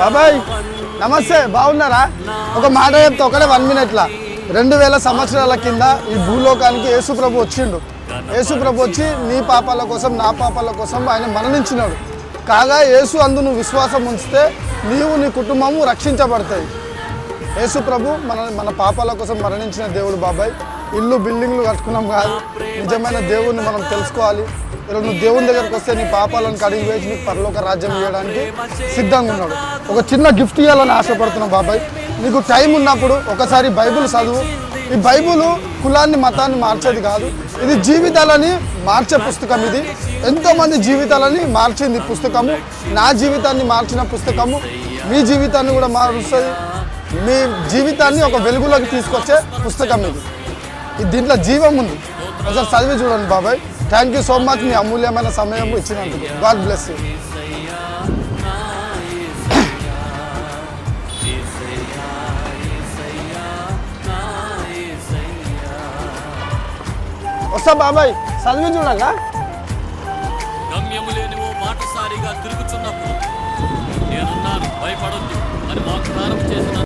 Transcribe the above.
బాబాయ్ నమస్తే, బాగున్నారా? ఒక మాట చెప్తా, ఒకటే 1 minute. 2000 సంవత్సరాల కింద ఈ భూలోకానికి యేసుప్రభు వచ్చిండు. యేసుప్రభు వచ్చి నీ పాపాల కోసం నా పాపాల కోసం ఆయన మరణించినాడు. కాగా యేసు అందు నువ్వు విశ్వాసం ఉంచితే నీవు నీ కుటుంబము రక్షించబడతాయి. యేసుప్రభు మన పాపాల కోసం మరణించిన దేవుడు బాబాయ్. ఇల్లు బిల్డింగ్లు కట్టుకున్నాం కాదు, నిజమైన దేవుడిని మనం తెలుసుకోవాలి. ఈరోజు నువ్వు దేవుని దగ్గరకు వస్తే నీ పాపాలను కడిగి వేసి నీకు పరలోక రాజ్యం ఇవ్వడానికి సిద్ధంగా ఉన్నాడు. ఒక చిన్న గిఫ్ట్ ఇవ్వాలని ఆశపడుతున్నావు బాబాయ్. నీకు టైం ఉన్నప్పుడు ఒకసారి బైబిల్ చదువు. ఈ బైబిల్ కులాన్ని మతాన్ని మార్చేది కాదు, ఇది జీవితాలని మార్చే పుస్తకం. ఇది ఎంతోమంది జీవితాలని మార్చింది పుస్తకము. నా జీవితాన్ని మార్చిన పుస్తకము మీ జీవితాన్ని కూడా మారుస్తుంది. మీ జీవితాన్ని ఒక వెలుగులోకి తీసుకొచ్చే పుస్తకం ఇది. దీంట్లో జీవం ఉంది. ఒకసారి చదివి చూడండి బాబాయ్. థ్యాంక్ యూ సో మచ్ మీ అమూల్యమైన సమయం ఇచ్చినందుకు. God bless you. వస్తా బాబాయ్, చదివి చూడగా. గమ్యము లేని ఓ బాటసారిగా తిరుగుతున్నప్పుడు నేనున్నాను, భయపడొద్దు అని వాగ్దానం చేసిన